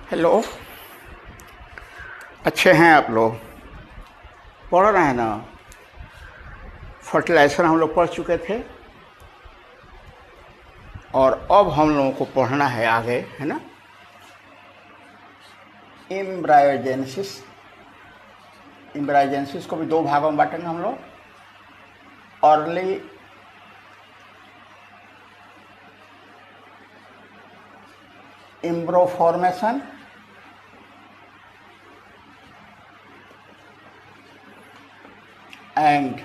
Hello. अच्छे हैं आप लोग? पढ़ रहे हैं ना? फर्टिलाइज़र हम लोग पढ़ चुके थे और अब हम लोगों को पढ़ना है आगे, है ना, एम्ब्रायोजेनेसिस। एम्ब्रायोजेनेसिस को भी दो भागों में बांटेंगे हम लोग। Early एम्ब्रो formation and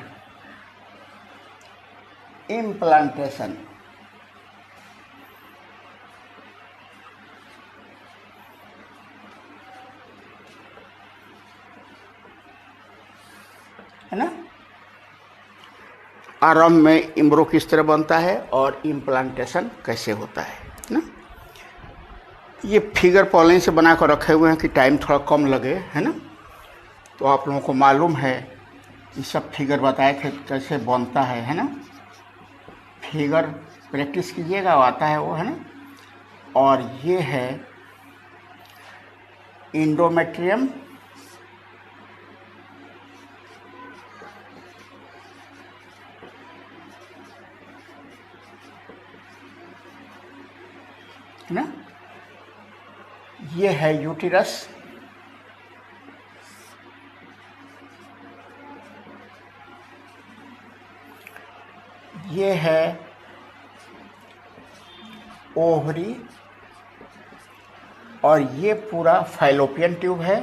implantation. है ना? आरंभ में एम्ब्रो किस तरह बनता है और इम्प्लांटेशन कैसे होता है ना। ये फिगर पहले से बना कर रखे हुए हैं कि टाइम थोड़ा कम लगे, है ना। तो आप लोगों को मालूम है ये सब फिगर बताए थे कैसे बनता है ना। फिगर प्रैक्टिस कीजिएगा, आता है वो, है ना। और ये है इंडोमेट्रियम, है ना। ये है यूटिरस, ये है ओवरी, और ये पूरा फैलोपियन ट्यूब है।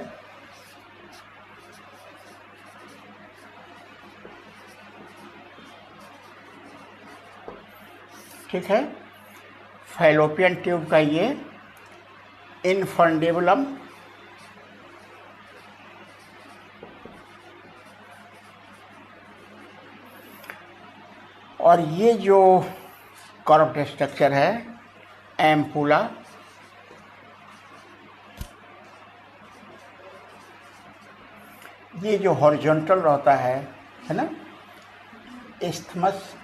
ठीक है, फैलोपियन ट्यूब का ये इनफंडेबुलम, और ये जो कर्व्ड स्ट्रक्चर है एम्पुला, ये जो हॉरिजॉन्टल रहता है ना, इस्थमस।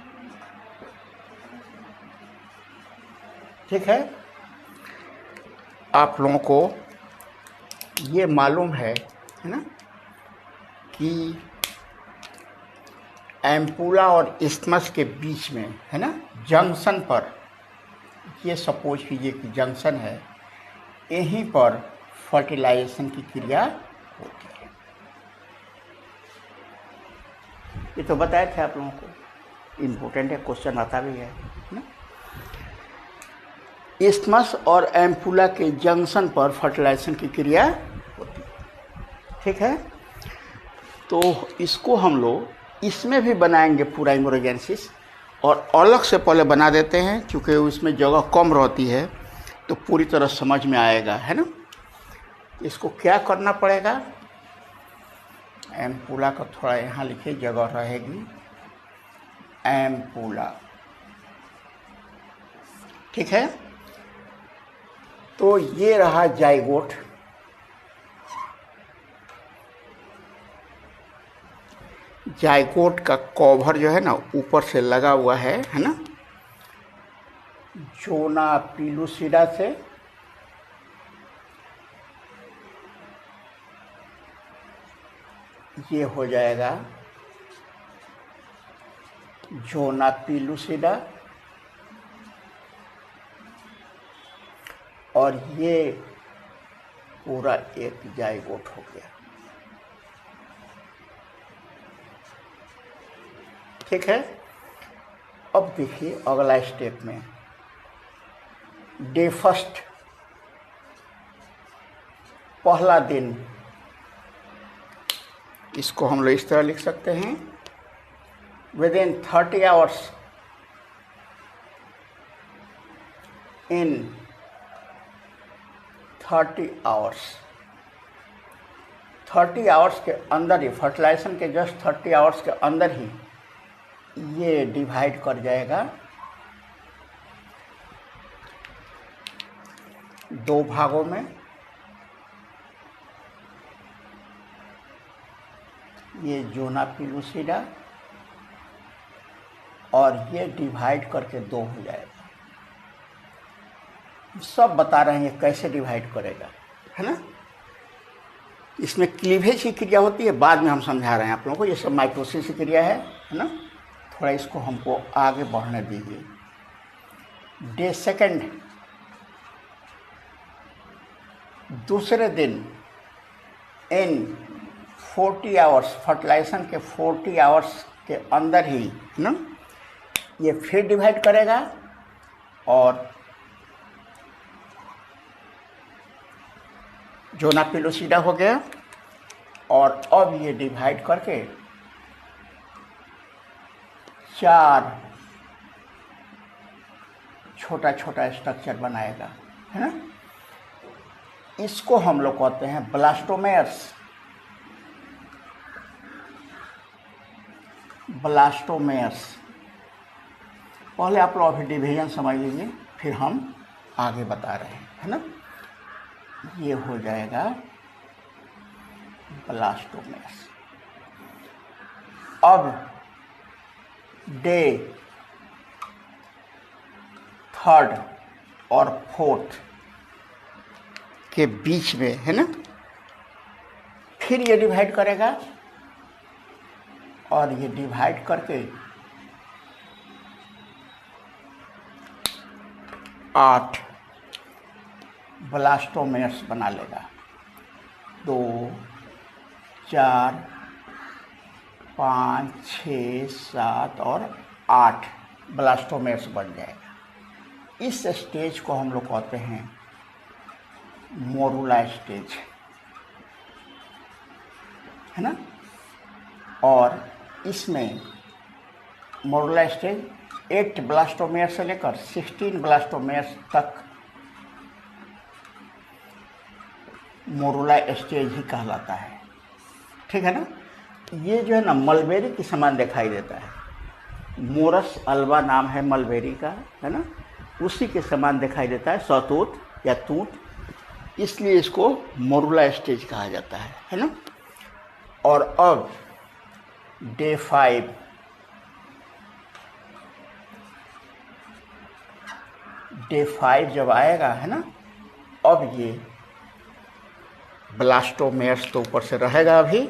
ठीक है, आप लोगों को ये मालूम है ना, कि एम्पुला और इस्थमस के बीच में, है ना, जंक्शन पर, ये सपोज कीजिए कि जंक्शन है, यहीं पर फर्टिलाइजेशन की क्रिया होती है। ये तो बताए थे आप लोगों को, इम्पोर्टेंट है, क्वेश्चन आता भी है ना। इस्थमस और एम्पुला के जंक्शन पर फर्टिलाइजेशन की क्रिया होती है। ठीक है, तो इसको हम लोग इसमें भी बनाएंगे पूरा एम्ब्रायोजेनेसिस, और अलग से पहले बना देते हैं क्योंकि उसमें जगह कम रहती है, तो पूरी तरह समझ में आएगा, है ना। इसको क्या करना पड़ेगा, एम्पुला का थोड़ा यहाँ लिखिए, जगह रहेगी, एम्पुला। ठीक है, तो ये रहा जाइगोट। जाइगोट का कवर जो है ना ऊपर से लगा हुआ है ना, जोना पिलुसिडा से। ये हो जाएगा जोना पिलुसिडा, और ये पूरा एक जाइगोट हो गया। ठीक है, अब देखिए अगला स्टेप में डे फर्स्ट, पहला दिन, इसको हम लोग इस तरह लिख सकते हैं, विदिन 30 आवर्स, इन 30 आवर्स, 30 आवर्स के अंदर ही, फर्टिलाइजेशन के जस्ट 30 आवर्स के अंदर ही ये डिवाइड कर जाएगा दो भागों में। ये जोना पिलुसिडा, और ये डिवाइड करके 2 हो जाएगा। सब बता रहे हैं ये कैसे डिवाइड करेगा। है ना। इसमें क्लीवेज की क्रिया होती है, बाद में हम समझा रहे हैं आप लोगों को। ये सब माइटोसिस की क्रिया है ना। थोड़ा इसको हमको आगे बढ़ने दीजिए। डे सेकंड, दूसरे दिन इन 40 आवर्स, फर्टिलाइजेशन के 40 आवर्स के अंदर ही ना ये फिर डिवाइड करेगा और जोना पिलोसिडा हो गया। और अब ये डिवाइड करके 4 छोटा छोटा स्ट्रक्चर बनाएगा, है ना। इसको हम लोग कहते हैं ब्लास्टोमेर्स। ब्लास्टोमेर्स पहले आप लोग अभी डिवीजन समझ लीजिए, फिर हम आगे बता रहे हैं, है ना। ये हो जाएगा ब्लास्टोमेर्स। अब डे 3rd और 4th के बीच में, है ना, फिर ये डिवाइड करेगा और ये डिवाइड करके 8 ब्लास्टोमेर्स बना लेगा। 2, 4, 5, 6, 7 और 8 ब्लास्टोमेर्स बन जाएगा। इस स्टेज को हम लोग कहते हैं मोरुला स्टेज, है ना। और इसमें मोरुला स्टेज 8 ब्लास्टोमेर से लेकर 16 ब्लास्टोमेर्स तक मोरुला स्टेज ही कहलाता है, ठीक है ना। ये जो है ना मलबेरी के समान दिखाई देता है। मोरस अल्वा नाम है मलबेरी का, है ना। उसी के समान दिखाई देता है, सतूत या तूत, इसलिए इसको मोरुला स्टेज कहा जाता है ना। और अब डे 5, डे 5 जब आएगा, है ना, अब ये ब्लास्टोमेर्स तो ऊपर से रहेगा। अभी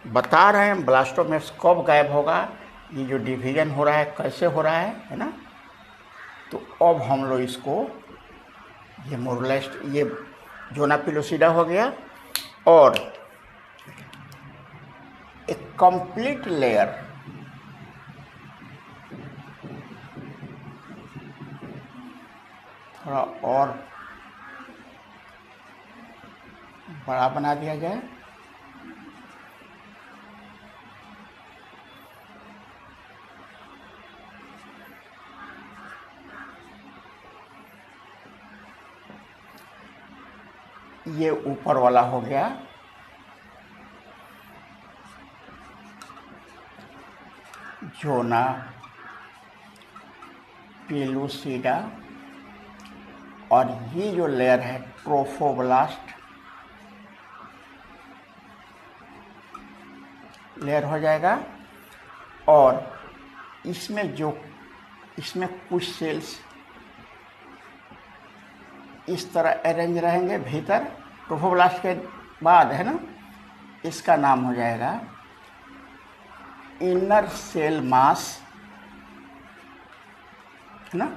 बता रहे हैं ब्लास्टोमेर्स कब गायब होगा, ये जो डिवीजन हो रहा है कैसे हो रहा है ना। तो अब हम लोग इसको ये मोरुला, ये जोना पिलोसिडा हो गया और एक कंप्लीट लेयर थोड़ा और बड़ा बना दिया जाए। ये ऊपर वाला हो गया, जोना पिलोसिडा, और ये जो लेयर है ट्रोफोब्लास्ट लेयर हो जाएगा। और इसमें कुछ सेल्स इस तरह अरेंज रहेंगे भीतर ट्रोफोब्लास्ट के बाद, है ना। इसका नाम हो जाएगा इनर सेल मास, है ना।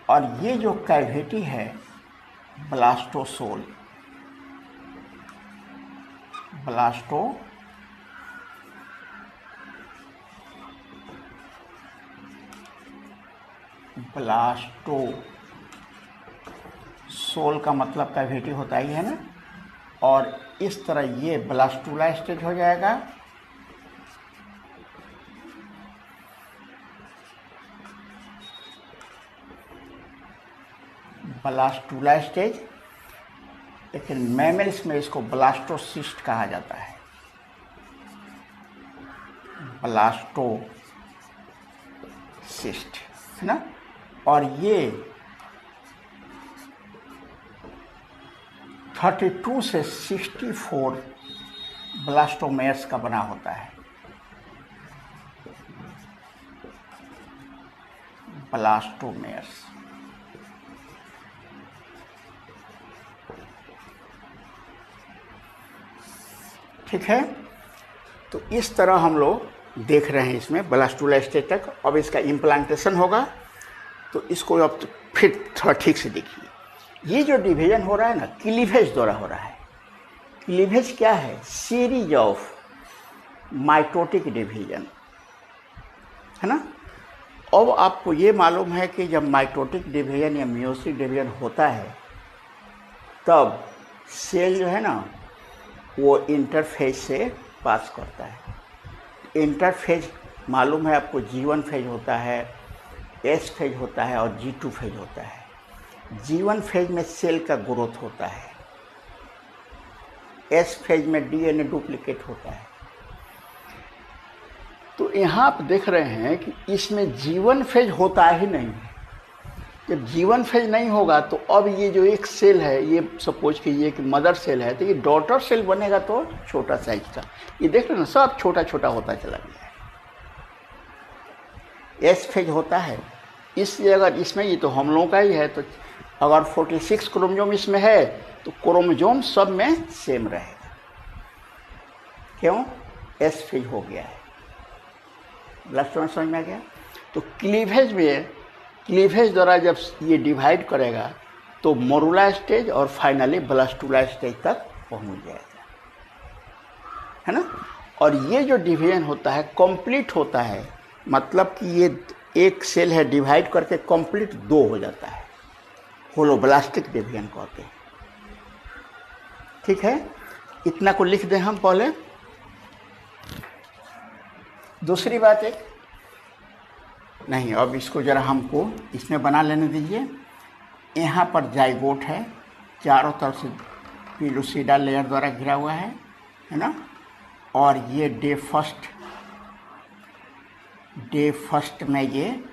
और ये जो कैविटी है ब्लास्टोसोल, ब्लास्टोसोल का मतलब कैविटी होता ही है ना। और इस तरह ये ब्लास्टूला स्टेज हो जाएगा। ब्लास्टूला स्टेज, लेकिन मैमल्स में इसको ब्लास्टोसिस्ट कहा जाता है, ब्लास्टोसिस्ट, है ना। और ये 32 से 64 ब्लास्टोमेर्स का बना होता है। ब्लास्टोमेर्स ठीक है। तो इस तरह हम लोग देख रहे हैं इसमें ब्लास्टुला स्टेज तक। अब इसका इम्प्लांटेशन होगा तो इसको अब तो फिर थोड़ा ठीक से देखिए। ये जो डिवीजन हो रहा है ना, क्लीवेज द्वारा हो रहा है। क्लीवेज क्या है? सीरीज ऑफ माइटोटिक डिवीजन, है ना। अब आपको ये मालूम है कि जब माइटोटिक डिवीजन या मियोसिस डिवीजन होता है तब सेल जो है ना वो इंटरफेज से पास करता है। इंटरफेज मालूम है आपको, G1 फेज होता है, S फेज होता है और G2 फेज होता है। G1 फेज में सेल का ग्रोथ होता है, S फेज में डीएनए डुप्लीकेट होता है। तो यहाँ आप देख रहे हैं कि इसमें G1 फेज होता ही नहीं है। जब G1 फेज नहीं होगा तो अब ये जो एक सेल है, ये सपोज कीजिए कि मदर सेल है, तो ये डॉटर सेल बनेगा तो छोटा साइज का। ये देख रहे हैं ना, सब छोटा छोटा होता चला गया है। S फेज होता है, इसलिए अगर इसमें ये तो हम लोगों का ही है, तो अगर 46 क्रोमोसोम इसमें है तो क्रोमोसोम सब में सेम रहेगा। क्यों? S फेज हो गया है। ब्लास्टोमा समझ में आ गया? तो क्लीवेज में, क्लीवेज द्वारा जब ये डिवाइड करेगा तो मोरुला स्टेज और फाइनली ब्लास्टुला स्टेज तक पहुंच जाएगा, है ना। और ये जो डिवीजन होता है कंप्लीट होता है, मतलब कि ये एक सेल है डिवाइड करके कंप्लीट दो हो जाता है, होलोब्लास्टिक डिवीजन कहते हैं। ठीक है, इतना को लिख दें हम पहले। दूसरी बात एक नहीं, अब इसको जरा हमको इसमें बना लेने दीजिए। यहाँ पर जाइगोट है, चारों तरफ से पिलुसिडा लेयर द्वारा घिरा हुआ है ना। और ये डे फर्स्ट में ये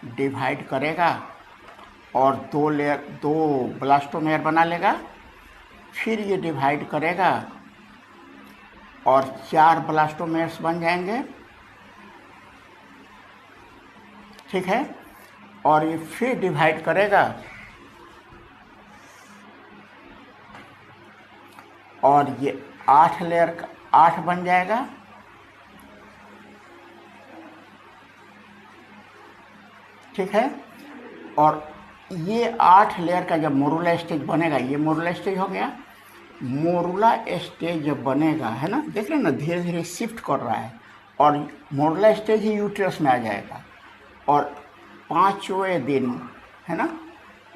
डिवाइड करेगा और दो ब्लास्टोमेयर बना लेगा। फिर ये डिवाइड करेगा और 4 ब्लास्टोमेयर्स बन जाएंगे, ठीक है। और ये फिर डिवाइड करेगा और ये 8 लेयर का 8 बन जाएगा, ठीक है। और ये 8 लेयर का जब मोरुला स्टेज बनेगा, ये मोरुला स्टेज हो गया। मोरुला स्टेज जब बनेगा, है ना, देख रहे हैं ना, धीरे धीरे शिफ्ट कर रहा है और मोरुला स्टेज ही यूट्रस में आ जाएगा। और 5वें दिन, है ना,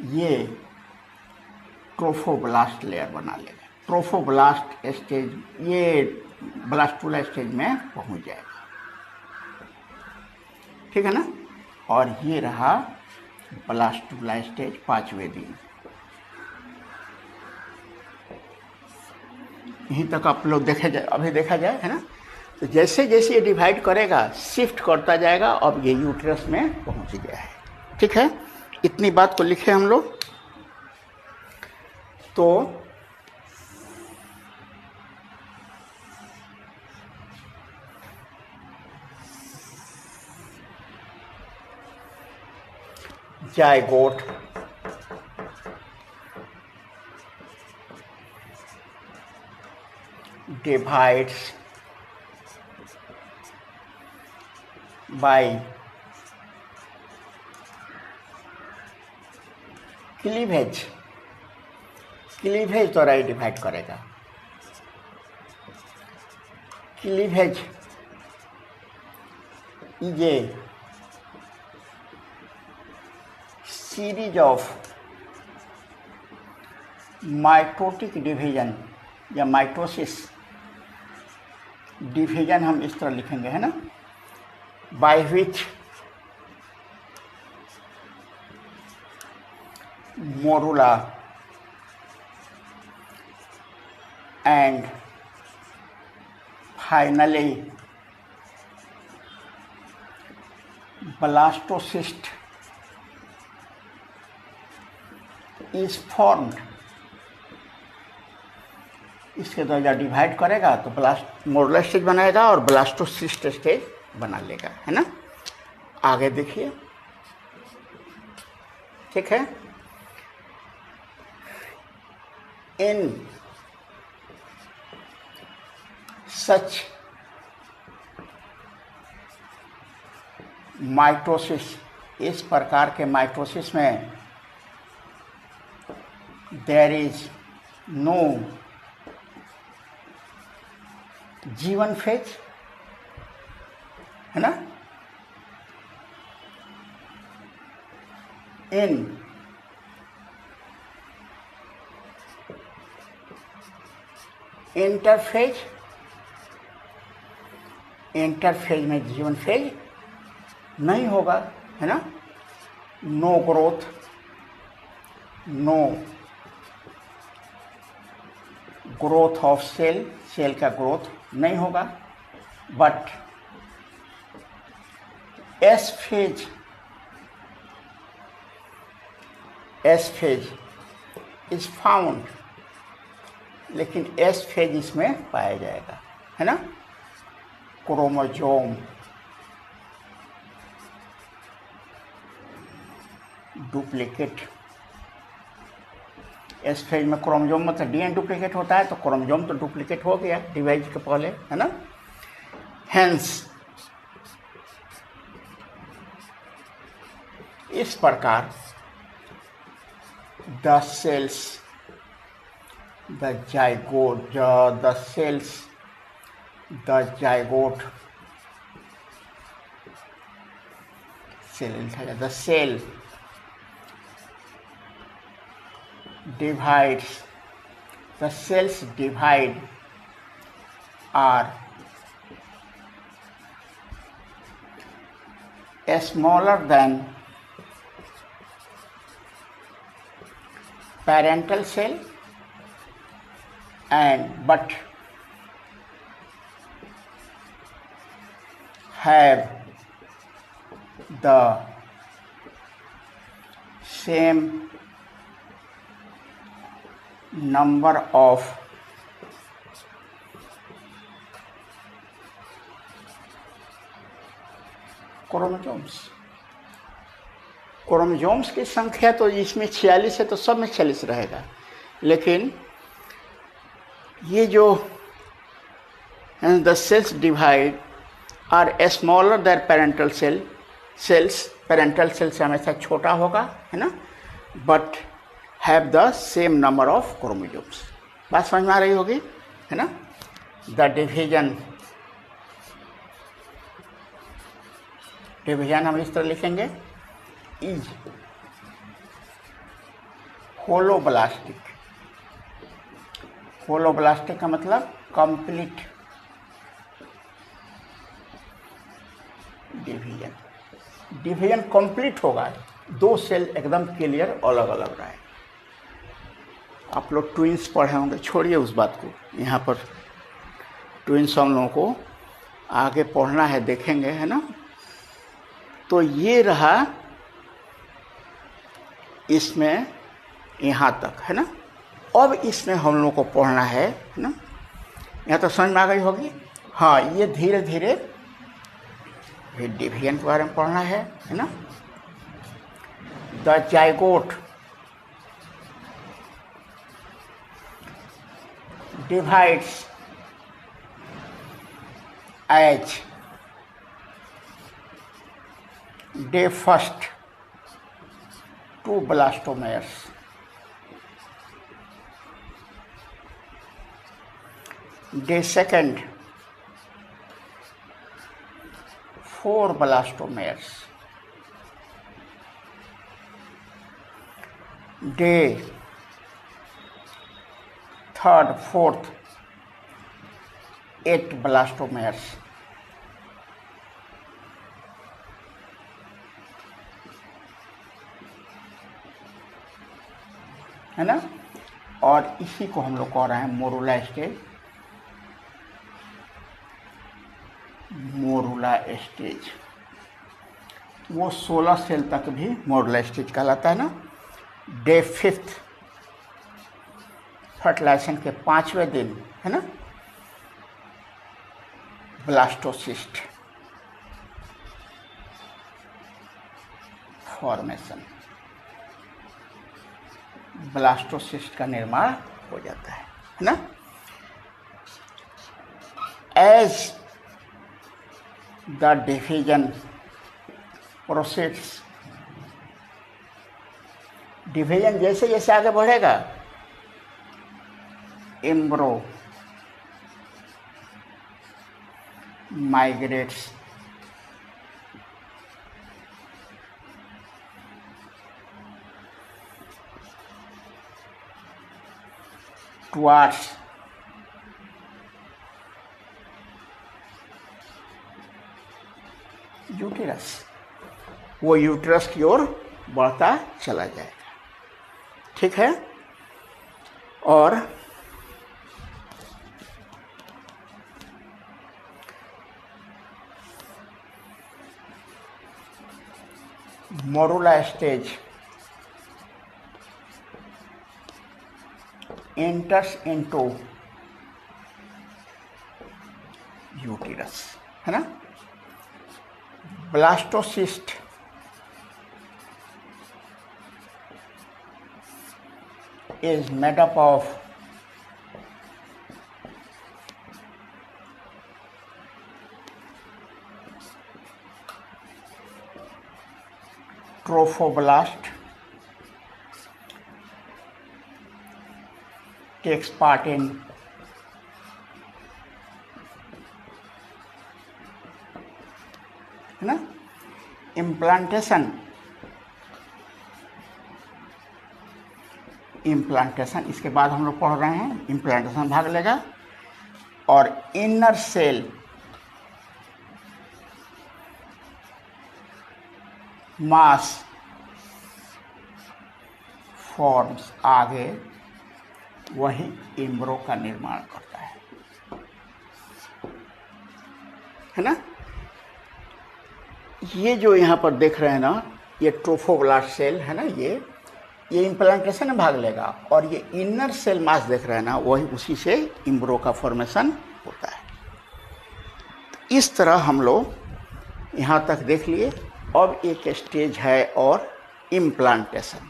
ये ट्रोफोब्लास्ट लेयर बना लेगा। ट्रोफोब्लास्ट स्टेज ये ब्लास्टुला स्टेज में पहुंच जाएगा, ठीक है ना। और ये रहा ब्लास्टुला स्टेज 5वें दिन। यहीं तक आप लोग देखे जाए, अभी देखा जाए, है ना। तो जैसे जैसे ये डिवाइड करेगा शिफ्ट करता जाएगा। अब ये यूट्रस में पहुंच गया है, ठीक है। इतनी बात को लिखे हम लोग। तो zygote divides by cleavage. Cleavage द्वारा ये डिवाइड करेगा। क्लीवेज ये सीरीज ऑफ माइटोटिक डिवीजन या माइटोसिस डिवीजन, हम इस तरह लिखेंगे, है ना, by which morula and finally blastocyst is formed. इसके द्वारा डिवाइड करेगा तो मोरुला स्टेज बनाएगा और ब्लास्टोसिस्ट स्टेज बना लेगा, है ना। आगे देखिए, ठीक है। इन सच माइटोसिस, इस प्रकार के माइटोसिस में there is no G one phase, है ना, इन इंटरफेज, इंटरफेज में जीवन फेज नहीं होगा, है ना, no growth, no growth of cell, cell का ग्रोथ नहीं होगा, but S phase, S phase is found, लेकिन एस फेज इसमें पाया जाएगा, है ना, क्रोमोसोम डुप्लीकेट, एस फेज में क्रोमोसोम मतलब डीएनए डुप्लीकेट होता है, तो क्रोमोसोम तो डुप्लीकेट हो गया डिवाइड के पहले, है ना, हेंस इस प्रकार the cells, the zygote, the cells, the zygote, cell, the cell divides, the cells divide are smaller than parental cell and but have the same number of chromosomes, chromosomes की संख्या तो इसमें 46 है, तो सब में 46 रहेगा, लेकिन ये जो the cells divide are smaller their parental cell, cells parental cell से हमेशा छोटा होगा, है ना, but have the same number of chromosomes. बात समझ में आ रही होगी, है ना। द डिवीजन हम इस तरह लिखेंगे, इज होलोब्लास्टिक। होलोब्लास्टिक का मतलब कंप्लीट डिवीजन। डिवीजन कंप्लीट होगा, दो सेल एकदम क्लियर अलग अलग रहे। आप लोग ट्विंस पढ़े होंगे, छोड़िए उस बात को, यहाँ पर ट्विंस हम लोगों को आगे पढ़ना है, देखेंगे, है ना। तो ये रहा इसमें यहाँ तक, है ना। अब इसमें हम लोग को पढ़ना है ना, यहाँ तो समझ में आ गई होगी। हाँ, ये धीरे धीरे फिर डिवीजन के बारे में पढ़ना है ना। The zygote divides as day first two blastomeres, day second 4 blastomeres, day third, fourth 8 blastomeres, है ना। और इसी को हम लोग कह रहे हैं मोरुला स्टेज। मोरुला स्टेज वो 16 सेल तक भी मोरुला स्टेज कहलाता है ना। डे 5th फर्टिलाइजेशन के 5वें दिन, है ना, ब्लास्टोसिस्ट फॉर्मेशन, ब्लास्टोसिस्ट का निर्माण हो जाता है ना। as the division proceeds, division जैसे जैसे आगे बढ़ेगा, एम्ब्रो migrates towards यूटेरस, वो यूटेरस की ओर बढ़ता चला जाएगा। ठीक है। और morula stage enters into uterus, है ना। Blastocyst is made up of trophoblast, takes part in है ना इम्प्लांटेशन, इसके बाद हम लोग पढ़ रहे हैं इम्प्लांटेशन भाग लेगा। और इनर सेल मास फॉर्म्स, आगे वही एम्ब्रो का निर्माण करता है ना। ये जो यहाँ पर देख रहे हैं ना, ये ट्रोफोब्लास्ट सेल है ना, ये इम्प्लांटेशन में भाग लेगा। और ये इनर सेल मास देख रहे हैं ना, वही उसी से एम्ब्रो का फॉर्मेशन होता है। इस तरह हम लोग यहाँ तक देख लिए। अब एक स्टेज है और इम्प्लांटेशन,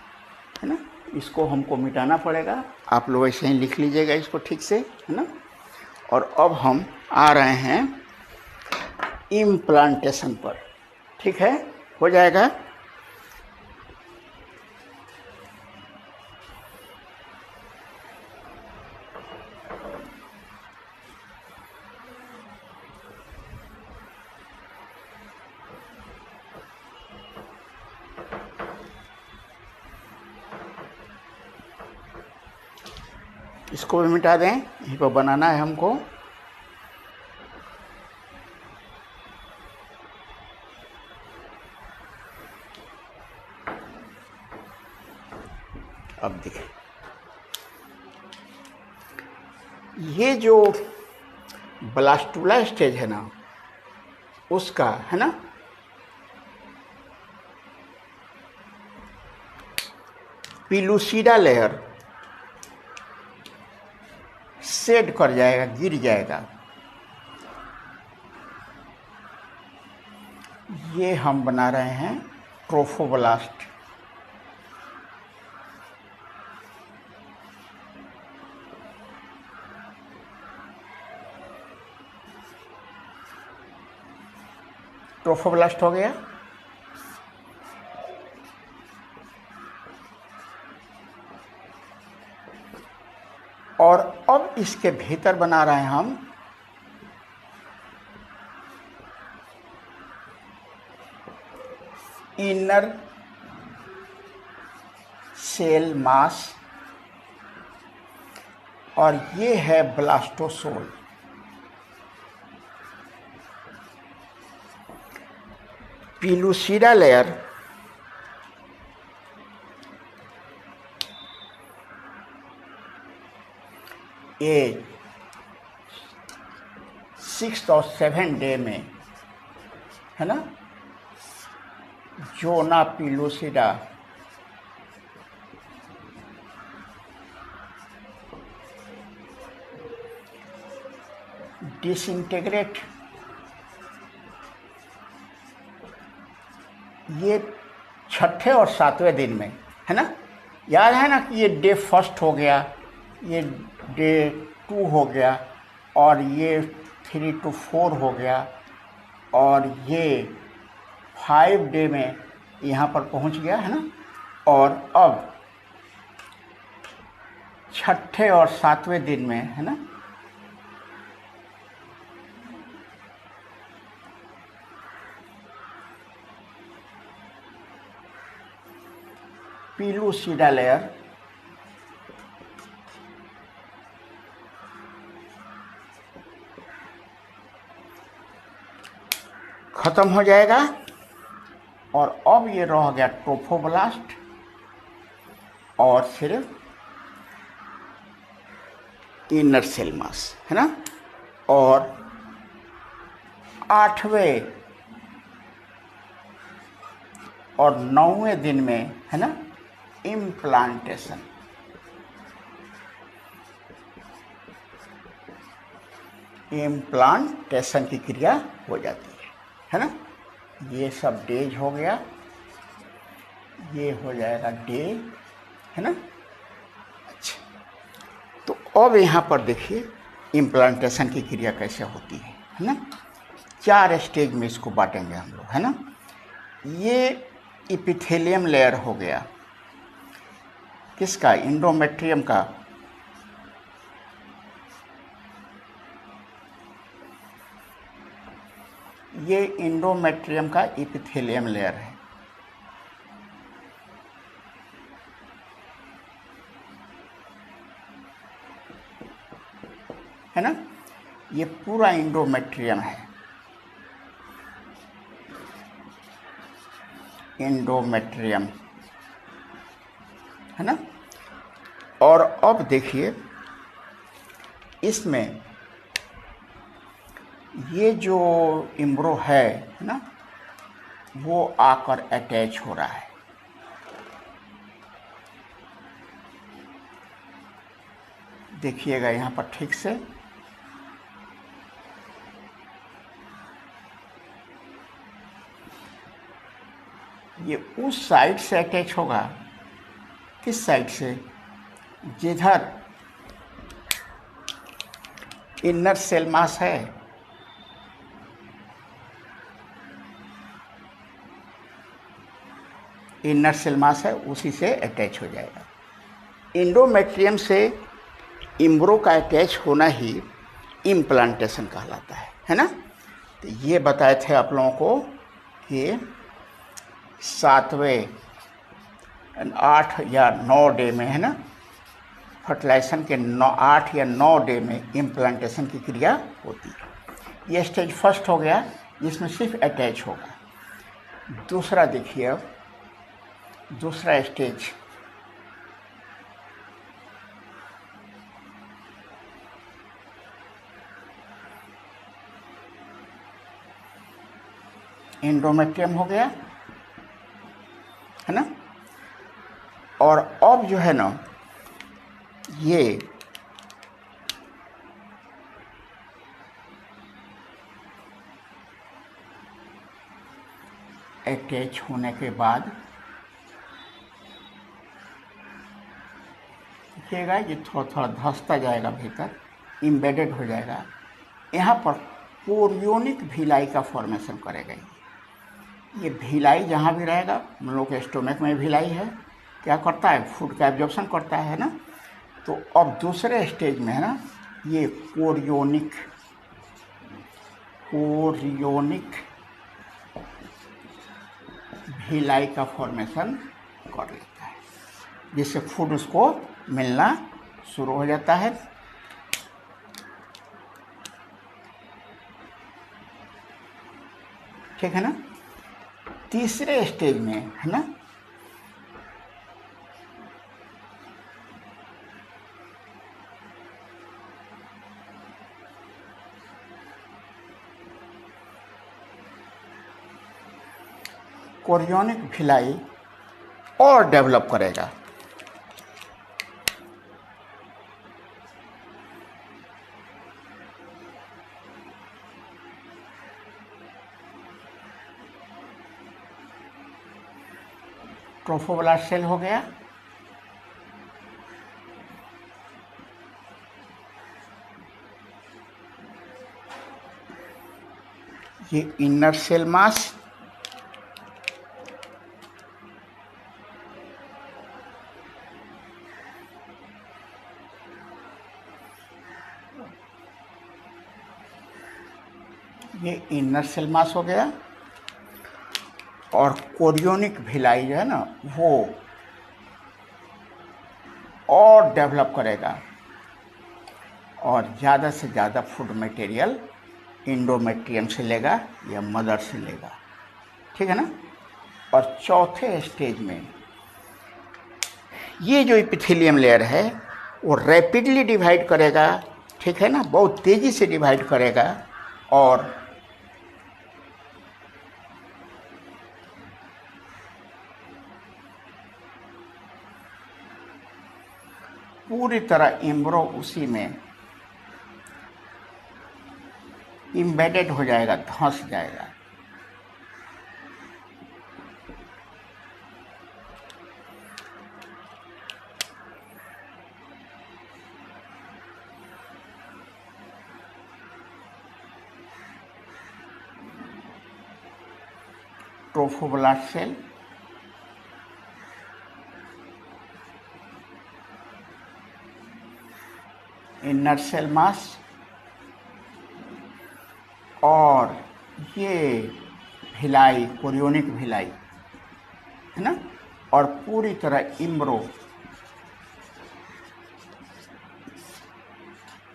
है ना, इसको हमको मिटाना पड़ेगा। आप लोग ऐसे ही लिख लीजिएगा इसको ठीक से, है ना। और अब हम आ रहे हैं इम्प्लांटेशन पर। ठीक है, हो जाएगा। इसको भी मिटा दें, यहीं पर बनाना है हमको। अब देखें, ये जो ब्लास्टुला स्टेज है ना, उसका है ना पिलुसिडा लेयर शेड कर जाएगा, गिर जाएगा। ये हम बना रहे हैं ट्रोफोब्लास्ट। ट्रोफोब्लास्ट हो गया। और अब इसके भीतर बना रहे हैं हम इनर सेल मास, और ये है ब्लास्टोसोल। पिलुसिडा लेयर ये 6th और 7th डे में, है ना, जोना पिलुसिडा डिसइंटीग्रेट, ये 6ठे और 7वें दिन में, है ना। याद है ना कि ये डे 1 हो गया, ये डे 2 हो गया, और ये 3 to 4 हो गया, और ये 5 डे में यहाँ पर पहुँच गया है ना। और अब छठे और 7वें दिन में है ना, पीलूसीडा लेयर खत्म हो जाएगा, और अब ये रह गया ट्रोफोब्लास्ट और सिर्फ इनर सेल मास है ना। और 8वें और 9वें दिन में है ना इम्प्लांटेशन। इम्प्लांटेशन की क्रिया हो जाती है ना। ये सब डेज हो गया, ये हो जाएगा डे है ना। अच्छा, तो अब यहाँ पर देखिए इम्प्लांटेशन की क्रिया कैसे होती है ना। 4 स्टेज में इसको बांटेंगे हम लोग है ना। ये एपिथेलियम लेयर हो गया, किसका, एंडोमेट्रियम का। ये एंडोमेट्रियम का एपिथेलियम लेयर है ना। ये पूरा एंडोमेट्रियम है, एंडोमेट्रियम है ना। और अब देखिए इसमें ये जो इम्ब्रो है ना, वो आकर अटैच हो रहा है। देखिएगा यहाँ पर ठीक से, ये उस साइड से अटैच होगा, किस साइड से, जिधर इनर सेल मास है, इनर सेल मास है, उसी से अटैच हो जाएगा। एंडोमेट्रियम से इम्ब्रो का अटैच होना ही इम्प्लांटेशन कहलाता है ना। तो ये बताए थे आप लोगों को कि 7वें 8 या 9 डे में है ना, फर्टिलाइजेशन के 8 या 9 डे में इम्प्लांटेशन की क्रिया होती है। ये स्टेज फर्स्ट हो गया, जिसमें सिर्फ अटैच होगा। दूसरा देखिए, अब दूसरा स्टेज एंडोमेट्रियम हो गया है ना। और अब जो है ना, ये अटैच होने के बाद देखिएगा ये थोड़ा थोड़ा धंसता जाएगा, भीतर इम्बेडेड हो जाएगा। यहाँ पर कोरियोनिक भिलाई का फॉर्मेशन करेगा। ये भिलाई जहाँ भी रहेगा, हम लोग के स्टोमक में भिलाई है, क्या करता है, फूड का एब्जॉर्प्शन करता है ना। तो अब दूसरे स्टेज में है ना, ये कोरियोनिक भिलाई का फॉर्मेशन कर लेता है, जिससे फूड उसको मिलना शुरू हो जाता है। ठीक है ना। तीसरे स्टेज में है ना, कोरियोनिक भिलाई और डेवलप करेगा। ट्रोफोब्लास्ट सेल हो गया, ये इनर सेल मास, ये इनर सेल मास हो गया। और कोरियोनिक भिलाई जो है ना वो और डेवलप करेगा और ज़्यादा से ज़्यादा फूड मटेरियल इंडोमेट्रियम से लेगा या मदर से लेगा, ठीक है ना। और चौथे स्टेज में ये जो एपिथेलियम लेयर है वो रैपिडली डिवाइड करेगा, ठीक है ना, बहुत तेज़ी से डिवाइड करेगा और पूरी तरह एम्ब्रो उसी में इम्बेडेड हो जाएगा, धंस जाएगा। Trophoblast cell, inner cell mass और ये भिलाई, कोरियोनिक भिलाई, है ना, और पूरी तरह इम्ब्रो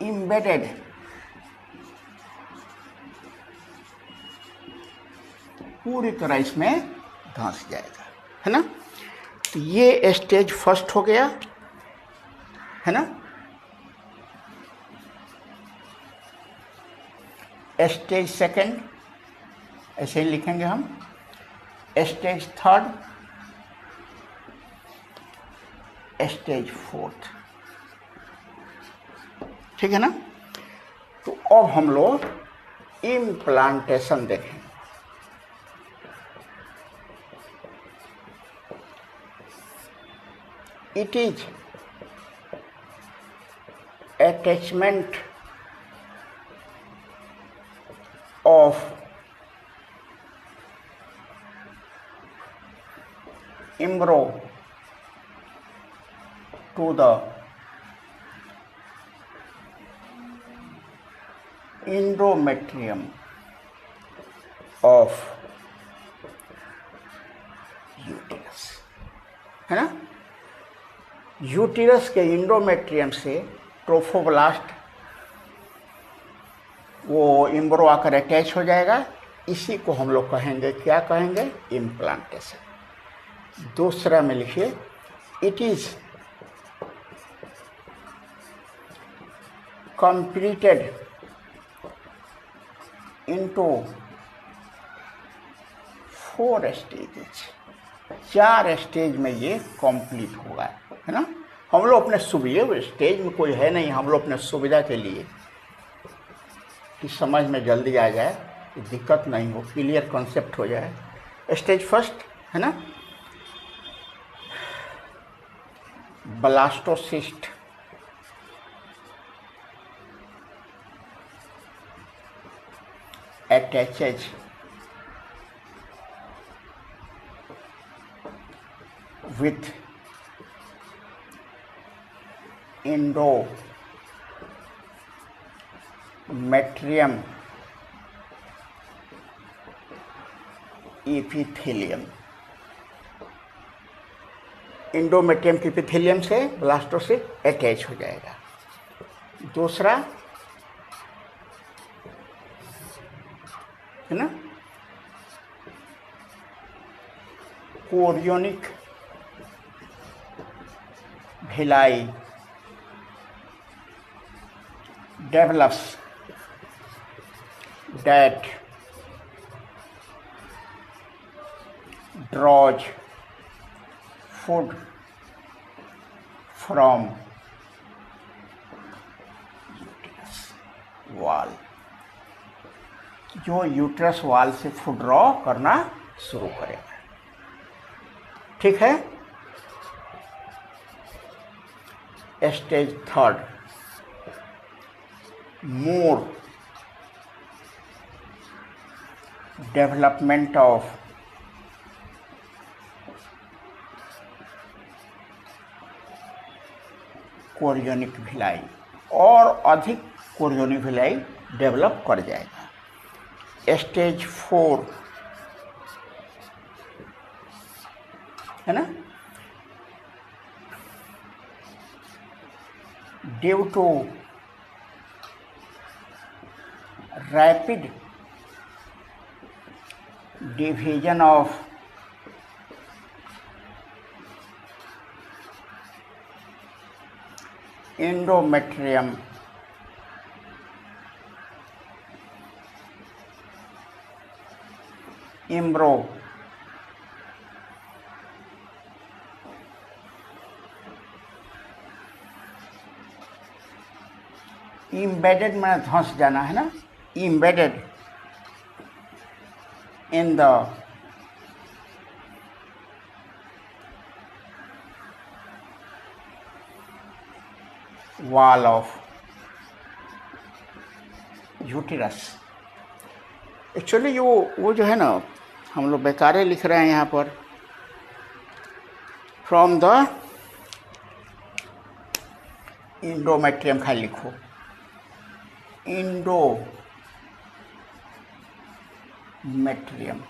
इम्बेडेड पूरी तरह इसमें धंस जाएगा, है ना। तो ये स्टेज फर्स्ट हो गया, है ना। स्टेज सेकंड ऐसे ही लिखेंगे हम, स्टेज थर्ड, स्टेज फोर्थ, ठीक है ना। तो अब हम लोग इम्प्लांटेशन देखें। It is attachment of embryo to the endometrium of यूटिरस, है ना। यूटिरस के इंडोमेट्रियम से ट्रोफोब्लास्ट वो एम्ब्रो आकर अटैच हो जाएगा। इसी को हम लोग कहेंगे, क्या कहेंगे, इम्प्लांटेशन। दूसरा में लिखिए, it is completed into 4 stages. 4 stage में ये कंप्लीट होगा, है ना। हम लोग अपने सुविधा, स्टेज में कोई है नहीं, हम लोग अपने सुविधा के लिए कि समझ में जल्दी आ जाए, कि दिक्कत नहीं हो, क्लियर कॉन्सेप्ट हो जाए। स्टेज फर्स्ट, है ना, blastocyst, attaches with endometrium epithelium। Endometrium के एपिथेलियम से ब्लास्टोसिस्ट अटैच हो जाएगा। दूसरा, है ना, chorionic Bhilai develops that draws food from uterus wall। जो यूट्रस वॉल से फूड ड्रॉ करना शुरू करेगा, ठीक है। Stage third, more development of chorionic villi और अधिक कोरियोनिक विलाई डेवलप कर जाएगा। स्टेज 4 है ना, due to rapid division of endometrium embryo embedded में धंस जाना है ना, embedded in the wall of uterus. Actually वो जो है ना, हम लोग बेकारे लिख रहे हैं यहाँ पर, फ्रॉम द इंडोमेट्रियम खाली लिखो, endometrium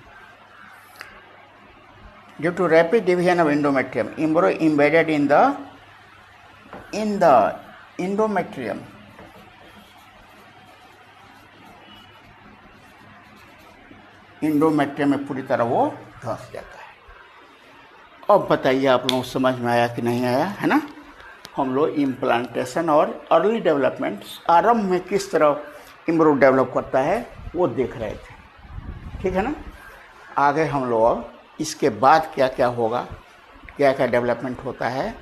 due to rapid division of endometrium embryo embedded in the endometrium में पूरी तरह वो धंस जाता है। अब बताइए आप लोगों को समझ में आया कि नहीं आया, है ना। हम लोग इम्प्लांटेशन और अर्ली डेवलपमेंट, आरंभ में किस तरह एम्ब्रो डेवलप करता है वो देख रहे थे, ठीक है ना। आगे हम लोग अब इसके बाद क्या क्या होगा, क्या क्या डेवलपमेंट होता है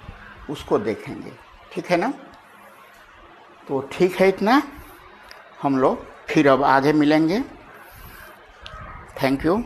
उसको देखेंगे, ठीक है ना। तो ठीक है, इतना हम लोग फिर अब आगे मिलेंगे। Thank you.